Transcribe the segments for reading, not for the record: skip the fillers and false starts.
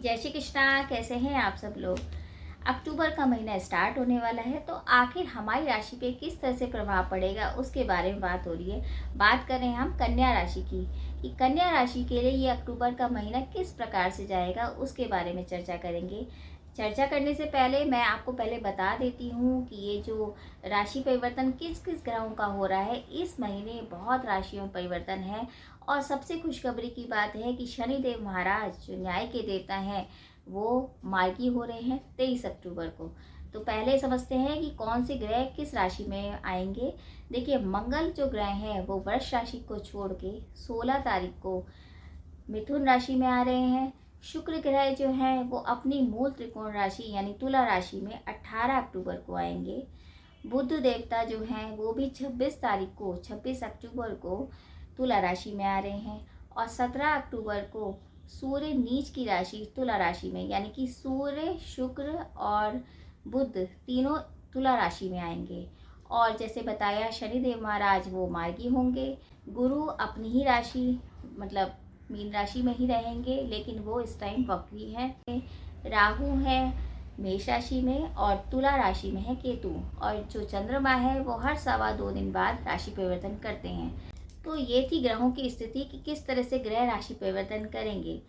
जय श्री कृष्णा। कैसे हैं आप सब लोग। अक्टूबर का महीना स्टार्ट होने वाला है, तो आखिर हमारी राशि पे किस तरह से प्रभाव पड़ेगा उसके बारे में बात हो रही है। बात कर रहे हैं हम कन्या राशि की कि कन्या राशि के लिए ये अक्टूबर का महीना किस प्रकार से जाएगा, उसके बारे में चर्चा करेंगे। चर्चा करने से पहले मैं आपको पहले बता देती हूँ कि ये जो राशि परिवर्तन किस किस ग्रहों का हो रहा है। इस महीने बहुत राशियों में परिवर्तन है और सबसे खुशखबरी की बात है कि शनिदेव महाराज जो न्याय के देवता हैं वो मार्गी हो रहे हैं 23 अक्टूबर को। तो पहले समझते हैं कि कौन से ग्रह किस राशि में आएंगे। देखिए, मंगल जो ग्रह हैं वो वृष राशि को छोड़ के 16 तारीख को मिथुन राशि में आ रहे हैं। शुक्र ग्रह जो हैं वो अपनी मूल त्रिकोण राशि यानी तुला राशि में 18 अक्टूबर को आएंगे। बुध देवता जो हैं वो भी 26 अक्टूबर को तुला राशि में आ रहे हैं और 17 अक्टूबर को सूर्य नीच की राशि तुला राशि में, यानी कि सूर्य शुक्र और बुध तीनों तुला राशि में आएंगे। और जैसे बताया, शनिदेव महाराज वो मार्गी होंगे। गुरु अपनी ही राशि मतलब मीन राशि में ही रहेंगे, लेकिन वो इस टाइम वक्री हैं। राहु है मेष राशि में और तुला राशि में है केतु। और जो चंद्रमा है वो हर 2.25 दिन बाद राशि परिवर्तन करते हैं। तो ये थी ग्रहों की स्थिति कि किस तरह से ग्रह राशि परिवर्तन करेंगे।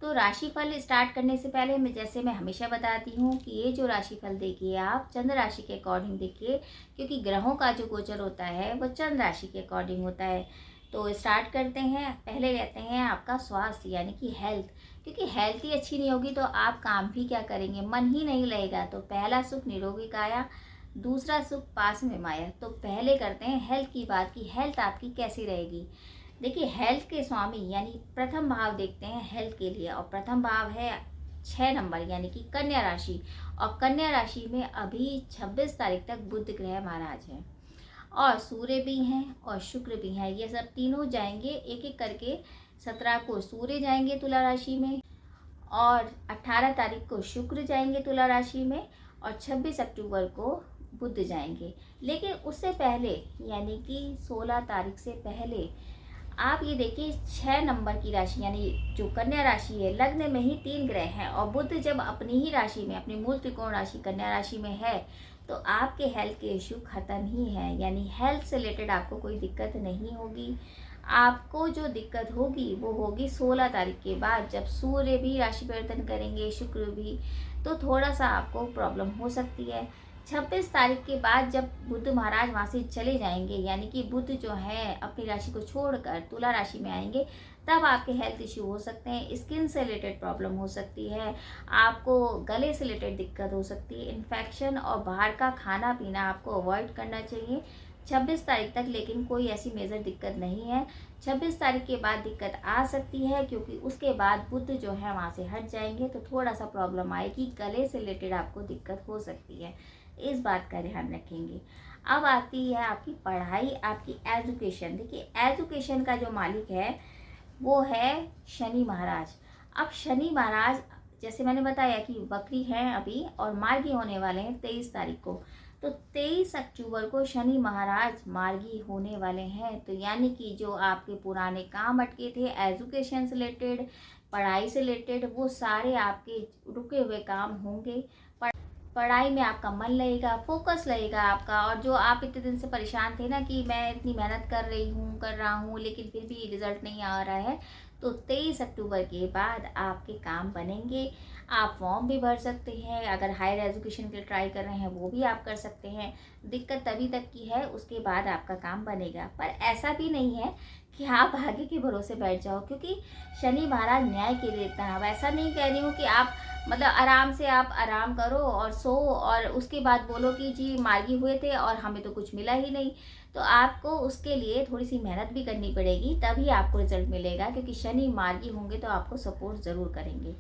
तो राशिफल स्टार्ट करने से पहले मैं हमेशा बताती हूँ कि ये जो राशिफल देखिए आप चंद्र राशि के अकॉर्डिंग देखिए, क्योंकि ग्रहों का जो गोचर होता है वो चंद्र राशि के अकॉर्डिंग होता है। तो स्टार्ट करते हैं। पहले लेते हैं आपका स्वास्थ्य यानी कि हेल्थ, क्योंकि हेल्थ ही अच्छी नहीं होगी तो आप काम भी क्या करेंगे, मन ही नहीं लगेगा। तो पहला सुख निरोगी काया, दूसरा सुख पास में माया। तो पहले करते हैं हेल्थ की बात कि हेल्थ आपकी कैसी रहेगी। देखिए, हेल्थ के स्वामी यानी प्रथम भाव देखते हैं हेल्थ के लिए, और प्रथम भाव है 6 नंबर यानी कि कन्या राशि। और कन्या राशि में अभी 26 तारीख तक बुध ग्रह महाराज हैं और सूर्य भी हैं और शुक्र भी हैं। ये सब तीनों जाएंगे एक एक करके। 17 को सूर्य जाएंगे तुला राशि में और 18 तारीख को शुक्र जाएंगे तुला राशि में और 26 अक्टूबर को बुध जाएंगे। लेकिन उससे पहले यानी कि 16 तारीख से पहले आप ये देखिए 6 नंबर की राशि यानी जो कन्या राशि है, लग्न में ही 3 ग्रह हैं और बुध जब अपनी ही राशि में अपनी मूल त्रिकोण राशि कन्या राशि में है तो आपके हेल्थ के इश्यू खत्म ही है, यानी हेल्थ से रिलेटेड आपको कोई दिक्कत नहीं होगी। आपको जो दिक्कत होगी वो होगी 16 तारीख के बाद, जब सूर्य भी राशि परिवर्तन करेंगे, शुक्र भी, तो थोड़ा सा आपको प्रॉब्लम हो सकती है। 26 तारीख के बाद जब बुध महाराज वहाँ से चले जाएंगे, यानी कि बुध जो है अपनी राशि को छोड़कर तुला राशि में आएंगे, तब आपके हेल्थ इश्यू हो सकते हैं। स्किन से रिलेटेड प्रॉब्लम हो सकती है, आपको गले से रिलेटेड दिक्कत हो सकती है, इन्फेक्शन और बाहर का खाना पीना आपको अवॉइड करना चाहिए 26 तारीख तक। लेकिन कोई ऐसी मेजर दिक्कत नहीं है। 26 तारीख के बाद दिक्कत आ सकती है क्योंकि उसके बाद बुध जो है वहाँ से हट जाएंगे, तो थोड़ा सा प्रॉब्लम आएगी, गले से रिलेटेड आपको दिक्कत हो सकती है, इस बात का ध्यान रखेंगे। अब आती है आपकी पढ़ाई, आपकी एजुकेशन। देखिए, एजुकेशन का जो मालिक है वो है शनि महाराज। अब शनि महाराज जैसे मैंने बताया कि वक्री हैं अभी और मार्गी होने वाले हैं 23 तारीख को। तो 23 अक्टूबर को शनि महाराज मार्गी होने वाले हैं। तो यानी कि जो आपके पुराने काम अटके थे एजुकेशन से रिलेटेड, पढ़ाई से रिलेटेड, वो सारे आपके रुके हुए काम होंगे। पढ़ाई में आपका मन लगेगा, फोकस लगेगा आपका। और जो आप इतने दिन से परेशान थे ना कि मैं इतनी मेहनत कर रहा हूँ लेकिन फिर भी रिजल्ट नहीं आ रहा है, तो 23 अक्टूबर के बाद आपके काम बनेंगे। आप फॉर्म भी भर सकते हैं, अगर हायर एजुकेशन के लिए ट्राई कर रहे हैं वो भी आप कर सकते हैं। दिक्कत तभी तक की है, उसके बाद आपका काम बनेगा। पर ऐसा भी नहीं है कि आप आगे के भरोसे बैठ जाओ, क्योंकि शनि महाराज न्याय के देवता है। वैसा नहीं कह रही हूँ कि आप मतलब आराम से आप आराम करो और सो और उसके बाद बोलो कि जी मार्गी हुए थे और हमें तो कुछ मिला ही नहीं। तो आपको उसके लिए थोड़ी सी मेहनत भी करनी पड़ेगी, तभी आपको रिजल्ट मिलेगा, क्योंकि शनि मार्गी होंगे तो आपको सपोर्ट ज़रूर करेंगे।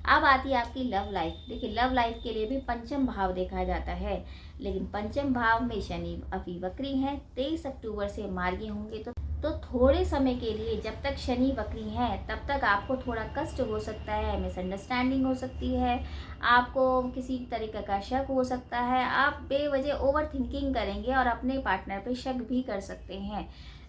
अब आती है आपकी लव लाइफ। देखिए, लव लाइफ के लिए भी पंचम भाव देखा जाता है, लेकिन पंचम भाव में शनि अभी वक्री हैं। 23 अक्टूबर से मार्गी होंगे तो थोड़े समय के लिए, जब तक शनि वक्री हैं तब तक आपको थोड़ा कष्ट हो सकता है, मिसअंडरस्टैंडिंग हो सकती है, आपको किसी तरीके का शक हो सकता है, आप बेवजह ओवर थिंकिंग करेंगे और अपने पार्टनर पे शक भी कर सकते हैं।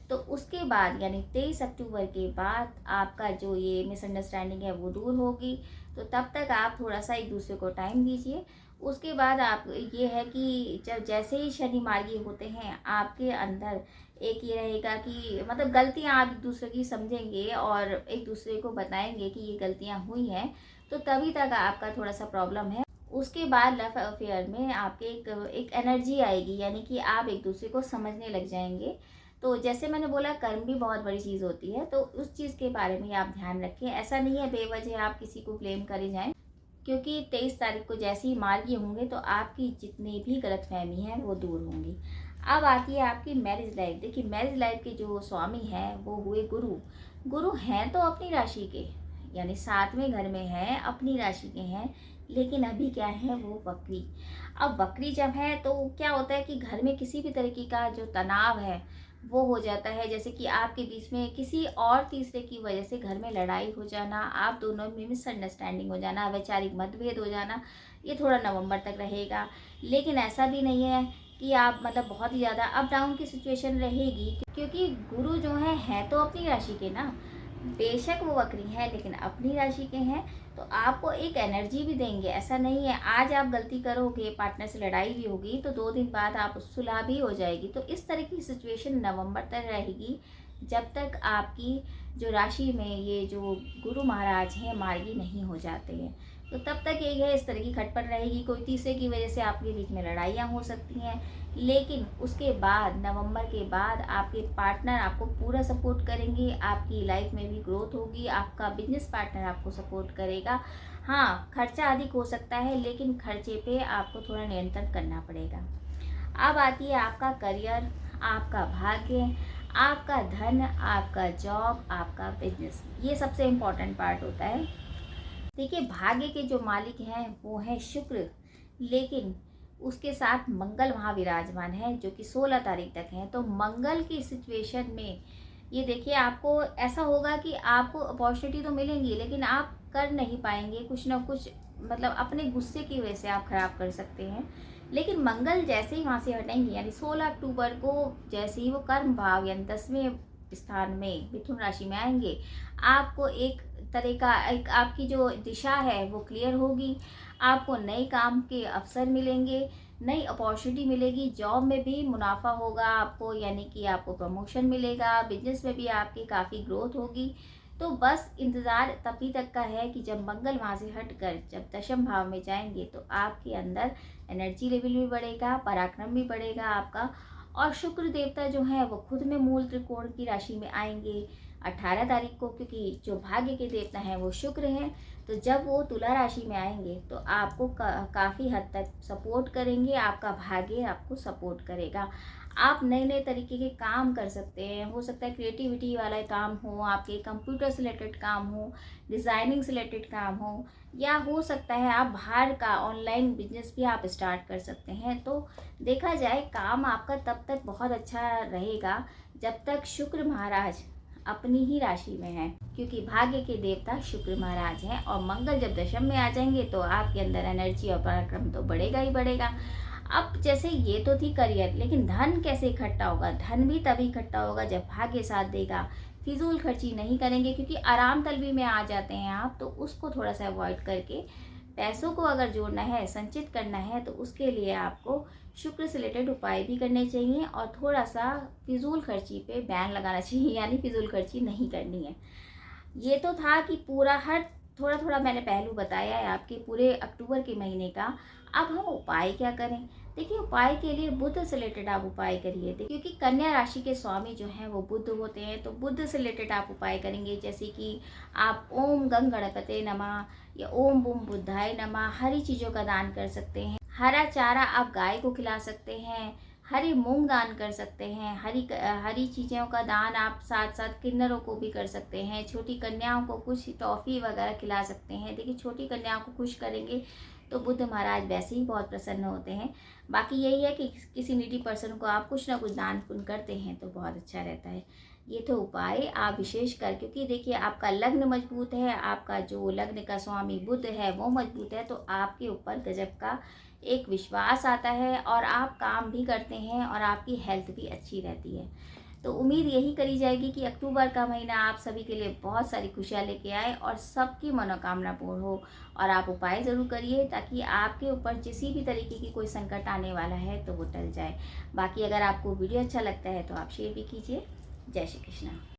तो उसके बाद यानी 23 अक्टूबर के बाद आपका जो ये मिसअंडरस्टैंडिंग है वो दूर होगी। तो तब तक आप थोड़ा सा एक दूसरे को टाइम दीजिए। उसके बाद आप ये है कि जब जैसे ही शनि मार्गी होते हैं, आपके अंदर एक ये रहेगा कि मतलब गलतियाँ आप एक दूसरे की समझेंगे और एक दूसरे को बताएंगे कि ये गलतियाँ हुई हैं, तो तभी तक आपका थोड़ा सा प्रॉब्लम है। उसके बाद लव अफेयर में आपके एक एनर्जी आएगी, यानी कि आप एक दूसरे को समझने लग जाएंगे। तो जैसे मैंने बोला, कर्म भी बहुत बड़ी चीज़ होती है, तो उस चीज़ के बारे में आप ध्यान रखें। ऐसा नहीं है बेवजह आप किसी को ब्लेम करे जाएं, क्योंकि 23 तारीख को जैसे ही मार्गी होंगे तो आपकी जितनी भी गलतफहमी है वो दूर होंगी। अब आती है आपकी मैरिज लाइफ। देखिए, मैरिज लाइफ के जो स्वामी हैं वो हुए गुरु। गुरु हैं तो अपनी राशि के, यानी 7वें घर में हैं, अपनी राशि के हैं, लेकिन अभी क्या है, वो वक्री। अब वक्री जब है तो क्या होता है कि घर में किसी भी तरीके का जो तनाव है वो हो जाता है। जैसे कि आपके बीच में किसी और तीसरे की वजह से घर में लड़ाई हो जाना, आप दोनों में मिसअंडरस्टैंडिंग हो जाना, वैचारिक मतभेद हो जाना, ये थोड़ा नवंबर तक रहेगा। लेकिन ऐसा भी नहीं है कि आप मतलब बहुत ही ज़्यादा अप डाउन की सिचुएशन रहेगी, क्योंकि गुरु जो है तो अपनी राशि के ना, बेशक वो वक्री हैं लेकिन अपनी राशि के हैं, तो आपको एक एनर्जी भी देंगे। ऐसा नहीं है आज आप गलती करोगे, पार्टनर से लड़ाई भी होगी, तो 2 दिन बाद आप सुलह भी हो जाएगी। तो इस तरह की सिचुएशन नवंबर तक रहेगी, जब तक आपकी जो राशि में ये जो गुरु महाराज हैं मार्गी नहीं हो जाते हैं। तो तब तक यही है, इस तरह की खटपट रहेगी। कोई तीसरे की वजह से आपके बीच में लड़ाइयाँ हो सकती हैं, लेकिन उसके बाद नवंबर के बाद आपके पार्टनर आपको पूरा सपोर्ट करेंगे, आपकी लाइफ में भी ग्रोथ होगी, आपका बिजनेस पार्टनर आपको सपोर्ट करेगा। हाँ, खर्चा अधिक हो सकता है, लेकिन खर्चे पे आपको थोड़ा नियंत्रण करना पड़ेगा। अब आती है आपका करियर, आपका भाग्य, आपका धन, आपका जॉब, आपका बिजनेस। ये सबसे इम्पोर्टेंट पार्ट होता है। देखिए, भाग्य के जो मालिक हैं वो है शुक्र, लेकिन उसके साथ मंगल वहाँ विराजमान है, जो कि 16 तारीख तक हैं। तो मंगल की सिचुएशन में ये देखिए, आपको ऐसा होगा कि आपको अपॉर्चुनिटी तो मिलेंगी, लेकिन आप कर नहीं पाएंगे, कुछ ना कुछ मतलब अपने गुस्से की वजह से आप खराब कर सकते हैं। लेकिन मंगल जैसे ही वहाँ से हटेंगे, यानी 16 अक्टूबर को जैसे ही वो कर्म भाव यानी 10वें स्थान में मिथुन राशि में आएंगे, आपको एक तरह का एक आपकी जो दिशा है वो क्लियर होगी। आपको नए काम के अवसर मिलेंगे, नई अपॉर्चुनिटी मिलेगी, जॉब में भी मुनाफा होगा आपको, यानी कि आपको प्रमोशन मिलेगा, बिजनेस में भी आपकी काफ़ी ग्रोथ होगी। तो बस इंतज़ार तभी तक का है कि जब मंगल वहाँ से हटकर जब दशम भाव में जाएंगे, तो आपके अंदर एनर्जी लेवल भी बढ़ेगा, पराक्रम भी बढ़ेगा आपका। और शुक्र देवता जो है वो खुद में मूल त्रिकोण की राशि में आएंगे 18 तारीख को, क्योंकि जो भाग्य के देवता हैं वो शुक्र हैं। तो जब वो तुला राशि में आएंगे तो आपको काफ़ी हद तक सपोर्ट करेंगे, आपका भाग्य आपको सपोर्ट करेगा। आप नए नए तरीके के काम कर सकते हैं। हो सकता है क्रिएटिविटी वाला काम हो, आपके कंप्यूटर से रिलेटेड काम हो, डिज़ाइनिंग से रिलेटेड काम हो, या हो सकता है आप बाहर का ऑनलाइन बिजनेस भी आप स्टार्ट कर सकते हैं। तो देखा जाए, काम आपका तब तक बहुत अच्छा रहेगा जब तक शुक्र महाराज अपनी ही राशि में है, क्योंकि भाग्य के देवता शुक्र महाराज हैं। और मंगल जब दशम में आ जाएंगे तो आपके अंदर एनर्जी और पराक्रम तो बढ़ेगा ही बढ़ेगा। अब जैसे ये तो थी करियर, लेकिन धन कैसे इकट्ठा होगा? धन भी तभी इकट्ठा होगा जब भाग्य साथ देगा। फिजूल खर्ची नहीं करेंगे, क्योंकि आराम तलबी में आ जाते हैं आप, तो उसको थोड़ा सा अवॉइड करके पैसों को अगर जोड़ना है, संचित करना है, तो उसके लिए आपको शुक्र से रिलेटेड उपाय भी करने चाहिए और थोड़ा सा फिजूल खर्ची पे बैन लगाना चाहिए, यानी फिजूल खर्ची नहीं करनी है। ये तो था कि पूरा हर थोड़ा थोड़ा मैंने पहलू बताया है आपके पूरे अक्टूबर के महीने का। अब हम उपाय क्या करें? देखिए, उपाय के लिए बुध से रिलेटेड आप उपाय करिए, क्योंकि कन्या राशि के स्वामी जो हैं वो बुध होते हैं। तो बुध से रिलेटेड आप उपाय करेंगे, जैसे कि आप ओम गंग गणपते नमः या ओम बूम बुद्धाय नमः, हरी चीज़ों का दान कर सकते हैं। हरा चारा आप गाय को खिला सकते हैं, हरी मूंग दान कर सकते हैं, हरी चीज़ों का दान आप साथ साथ किन्नरों को भी कर सकते हैं। छोटी कन्याओं को कुछ टॉफ़ी वगैरह खिला सकते हैं। देखिए, छोटी कन्याओं को खुश करेंगे तो बुध महाराज वैसे ही बहुत प्रसन्न होते हैं। बाकी यही है कि किसी नीडी पर्सन को आप कुछ ना कुछ दान पुण्य करते हैं तो बहुत अच्छा रहता है। ये तो उपाय आप विशेष कर, क्योंकि देखिए आपका लग्न मजबूत है, आपका जो लग्न का स्वामी बुध है वो मजबूत है, तो आपके ऊपर गजब का एक विश्वास आता है और आप काम भी करते हैं और आपकी हेल्थ भी अच्छी रहती है। तो उम्मीद यही करी जाएगी कि अक्टूबर का महीना आप सभी के लिए बहुत सारी खुशियाँ लेके आए और सबकी मनोकामना पूर्ण हो। और आप उपाय ज़रूर करिए ताकि आपके ऊपर किसी भी तरीके की कोई संकट आने वाला है तो वो टल जाए। बाकी अगर आपको वीडियो अच्छा लगता है तो आप शेयर भी कीजिए। जय श्री कृष्ण।